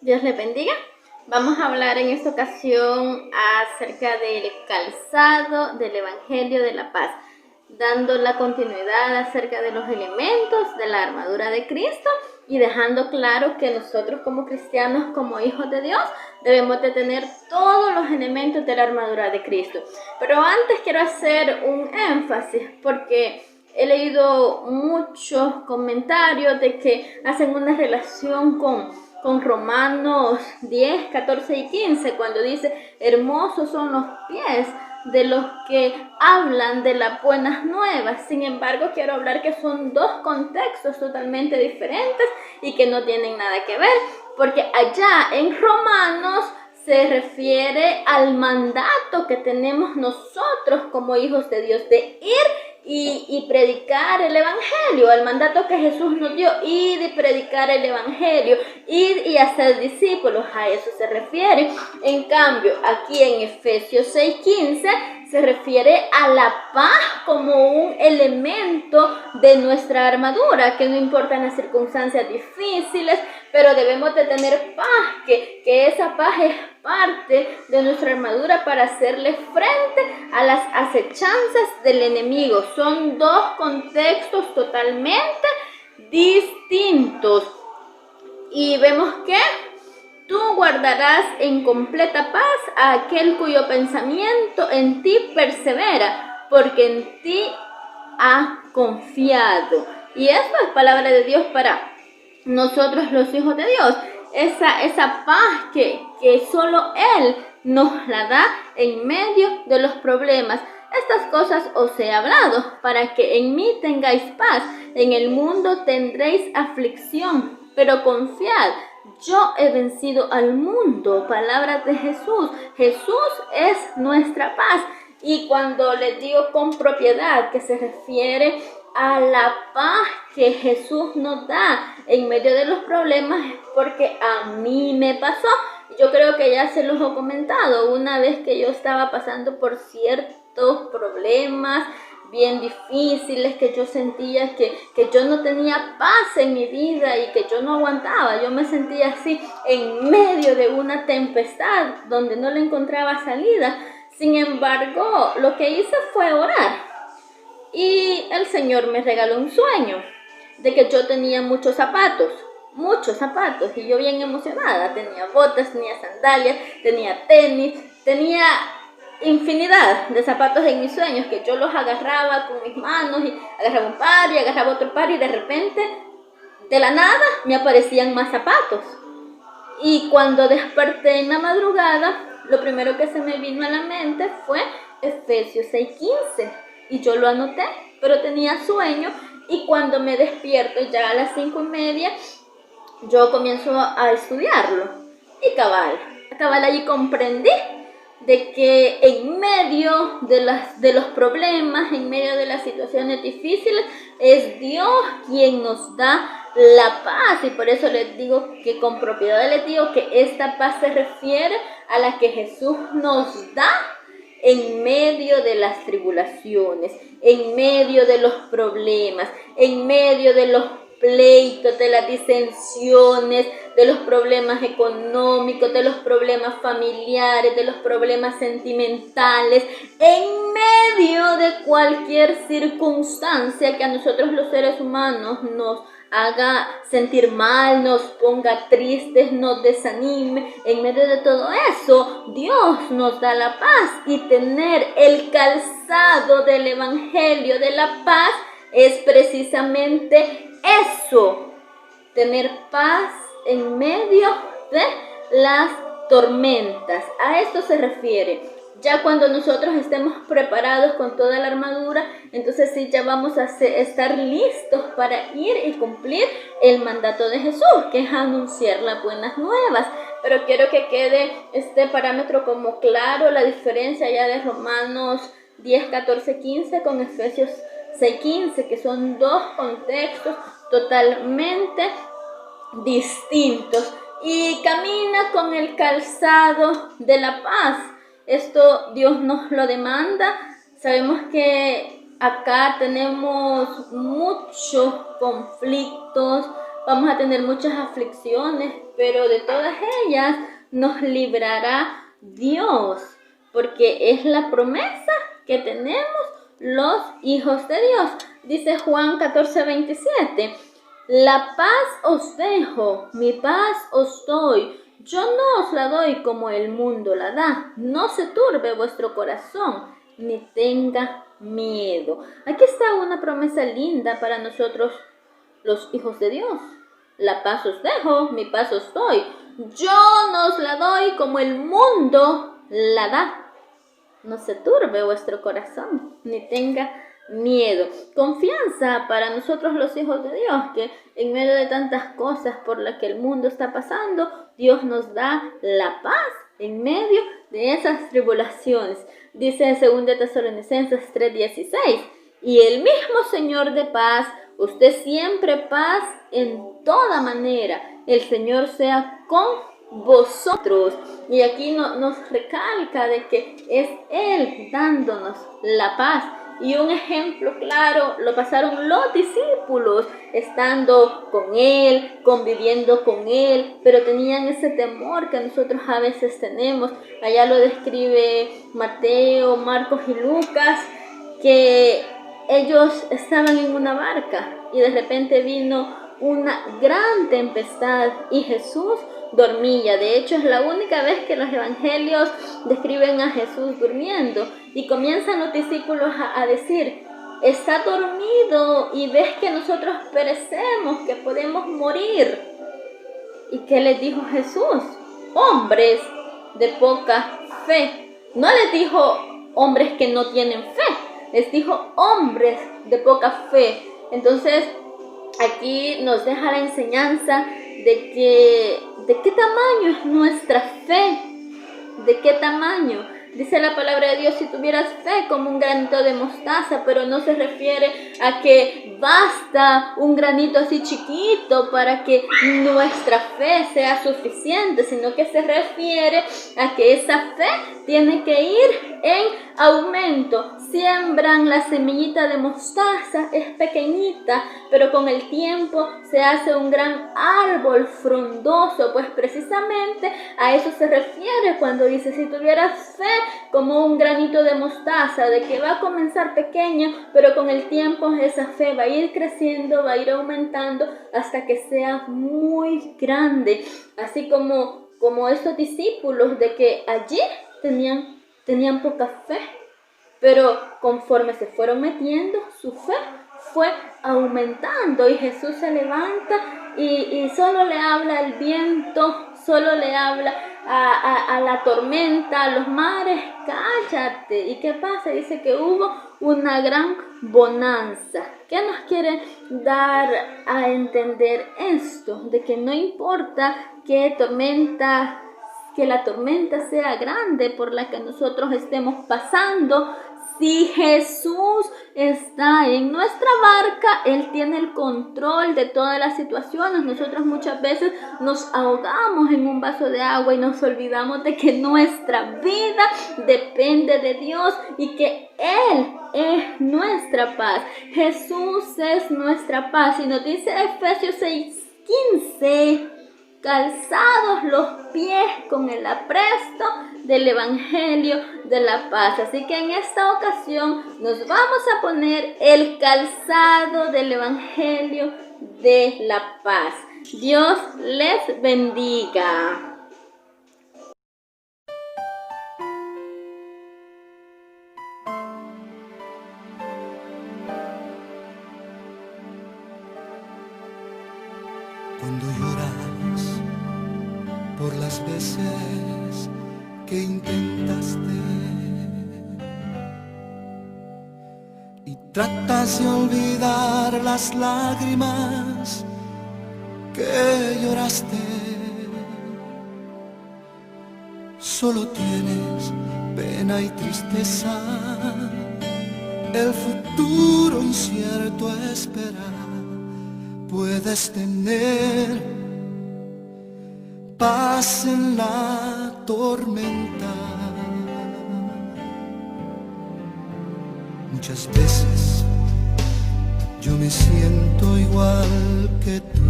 Dios les bendiga. Vamos a hablar en esta ocasión acerca del calzado del Evangelio de la Paz, dando la continuidad acerca de los elementos de la armadura de Cristo y dejando claro que nosotros como cristianos, como hijos de Dios, debemos de tener todos los elementos de la armadura de Cristo. Pero antes quiero hacer un énfasis porque he leído muchos comentarios de que hacen una relación con Romanos 10, 14 y 15, cuando dice, hermosos son los pies de los que hablan de las buenas nuevas. Sin embargo, quiero hablar que son dos contextos totalmente diferentes y que no tienen nada que ver, porque allá en Romanos se refiere al mandato que tenemos nosotros como hijos de Dios de ir y predicar el evangelio, el mandato que Jesús nos dio, ir y predicar el evangelio, ir y hacer discípulos, a eso se refiere. En cambio, aquí en Efesios 6:15 se refiere a la paz como un elemento de nuestra armadura, que no importan las circunstancias difíciles, pero debemos de tener paz, que esa paz es parte de nuestra armadura para hacerle frente a las acechanzas del enemigo. Son dos contextos totalmente distintos. Y vemos que tú guardarás en completa paz a aquel cuyo pensamiento en ti persevera, porque en ti ha confiado. Y esto es palabra de Dios para nosotros los hijos de Dios. Esa paz que solo Él nos la da en medio de los problemas. Estas cosas os he hablado para que en mí tengáis paz. En el mundo tendréis aflicción, pero confiad, yo he vencido al mundo. Palabras de Jesús. Jesús es nuestra paz. Y cuando les digo con propiedad, que se refiere a la paz que Jesús nos da en medio de los problemas, es porque a mí me pasó. Yo creo que ya se los he comentado, una vez que yo estaba pasando por ciertos problemas bien difíciles, que yo sentía que yo no tenía paz en mi vida y que yo no aguantaba. Yo me sentía así en medio de una tempestad donde no le encontraba salida. Sin embargo, lo que hice fue orar. Y el Señor me regaló un sueño de que yo tenía muchos zapatos, y yo bien emocionada. Tenía botas, tenía sandalias, tenía tenis, tenía infinidad de zapatos en mis sueños, que yo los agarraba con mis manos y agarraba un par y agarraba otro par, y de repente, de la nada, me aparecían más zapatos. Y cuando desperté en la madrugada, lo primero que se me vino a la mente fue Efesios 6:15. Y yo lo anoté, pero tenía sueño, y cuando me despierto ya a las 5:30, yo comienzo a estudiarlo. Y cabal allí comprendí de que en medio de los problemas, en medio de las situaciones difíciles, es Dios quien nos da la paz. Y por eso les digo que con propiedad les digo que esta paz se refiere a la que Jesús nos da en medio de las tribulaciones, en medio de los problemas, en medio de los pleitos, de las disensiones, de los problemas económicos, de los problemas familiares, de los problemas sentimentales, en medio de cualquier circunstancia que a nosotros los seres humanos nos haga sentir mal, nos ponga tristes, nos desanime. En medio de todo eso, Dios nos da la paz, y tener el calzado del Evangelio de la paz es precisamente eso, tener paz en medio de las tormentas. A esto se refiere. Ya cuando nosotros estemos preparados con toda la armadura, entonces sí, ya vamos a estar listos para ir y cumplir el mandato de Jesús, que es anunciar las buenas nuevas. Pero quiero que quede este parámetro como claro, la diferencia ya de Romanos 10, 14, 15 con Efesios 6:15, que son dos contextos totalmente distintos. Y camina con el calzado de la paz. Esto Dios nos lo demanda. Sabemos que acá tenemos muchos conflictos, vamos a tener muchas aflicciones, pero de todas ellas nos librará Dios, porque es la promesa que tenemos los hijos de Dios. Dice Juan 14:27, la paz os dejo, mi paz os doy. Yo no os la doy como el mundo la da. No se turbe vuestro corazón, ni tenga miedo. Aquí está una promesa linda para nosotros, los hijos de Dios. La paz os dejo, mi paz os doy. Yo no os la doy como el mundo la da. No se turbe vuestro corazón, ni tenga miedo. Confianza para nosotros los hijos de Dios, que en medio de tantas cosas por las que el mundo está pasando, Dios nos da la paz en medio de esas tribulaciones. Dice en 2 Tesalonicenses 3:16, y el mismo Señor de paz, usted siempre paz en toda manera. El Señor sea con vosotros. Y aquí nos recalca de que es Él dándonos la paz. Y un ejemplo claro lo pasaron los discípulos, estando con Él, conviviendo con Él, pero tenían ese temor que nosotros a veces tenemos. Allá lo describe Mateo, Marcos y Lucas, que ellos estaban en una barca y de repente vino una gran tempestad y Jesús dormía. De hecho, es la única vez que los evangelios describen a Jesús durmiendo, y comienzan los discípulos a decir, está dormido y ves que nosotros perecemos, que podemos morir. ¿Y qué les dijo Jesús? Hombres de poca fe. No les dijo hombres que no tienen fe, les dijo hombres de poca fe. Entonces, aquí nos deja la enseñanza de qué tamaño es nuestra fe, de qué tamaño. Dice la palabra de Dios, si tuvieras fe como un granito de mostaza, pero no se refiere a que basta un granito así chiquito para que nuestra fe sea suficiente, sino que se refiere a que esa fe tiene que ir en aumento. Siembran la semillita de mostaza, es pequeñita, pero con el tiempo se hace un gran árbol frondoso, pues precisamente a eso se refiere cuando dice, si tuvieras fe como un granito de mostaza, de que va a comenzar pequeño, pero con el tiempo esa fe va a ir creciendo, va a ir aumentando hasta que sea muy grande. Así como estos discípulos, de que allí tenían poca fe, pero conforme se fueron metiendo, su fe fue aumentando, y Jesús se levanta y solo le habla al viento, solo le habla a la tormenta, a los mares, cállate. ¿Y qué pasa? Dice que hubo una gran bonanza. ¿Qué nos quiere dar a entender esto? De que no importa que la tormenta sea grande por la que nosotros estemos pasando, si Jesús está en nuestra barca, Él tiene el control de todas las situaciones. Nosotros muchas veces nos ahogamos en un vaso de agua y nos olvidamos de que nuestra vida depende de Dios y que Él es nuestra paz. Jesús es nuestra paz. Y nos dice Efesios 6:15, calzados los pies con el apresto del Evangelio de la paz. Así que en esta ocasión nos vamos a poner el calzado del Evangelio de la paz. Dios les bendiga. Cuando lloras por las veces que intentaste y tratas de olvidar las lágrimas que lloraste, solo tienes pena y tristeza, el futuro incierto espera. Puedes tener paz en la tormenta. Muchas veces yo me siento igual que tú,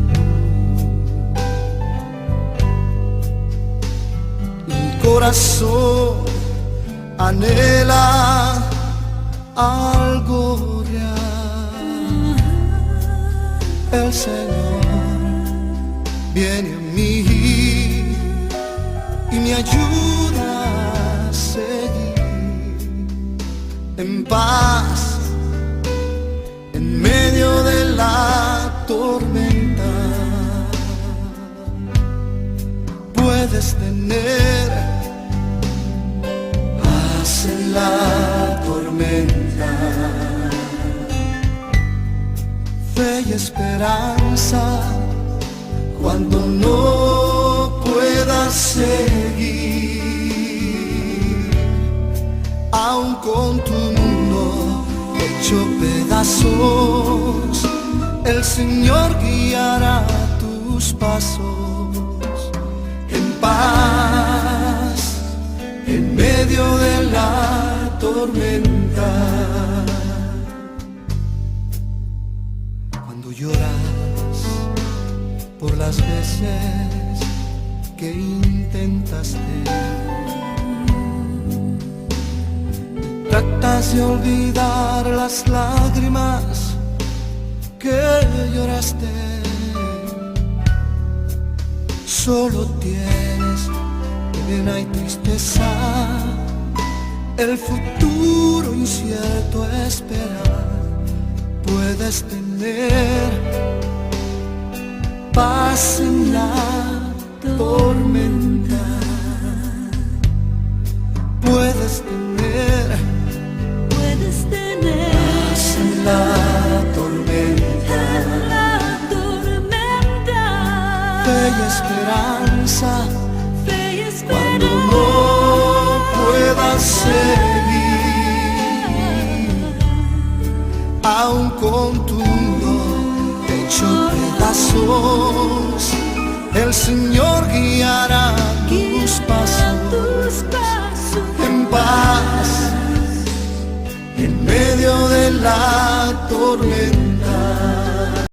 corazón anhela algo real. El Señor viene a mí y me ayuda a seguir en paz en medio de la tormenta. Puedes tener paz en la tormenta, fe y esperanza cuando no puedas seguir, aun con tu mundo hecho pedazos, el Señor guiará tus pasos en paz en medio de la tormenta. Cuando lloras por las veces que intentaste, tratas de olvidar las lágrimas que lloraste. Solo tienes pena y tristeza, el futuro incierto a esperar. Puedes tener paz en la tormenta, puedes tener paz en la tormenta, fe y esperanza cuando no puedas seguir, aun con tu mundo hecho pedazos, el Señor guiará tus pasos en paz en medio de la tormenta.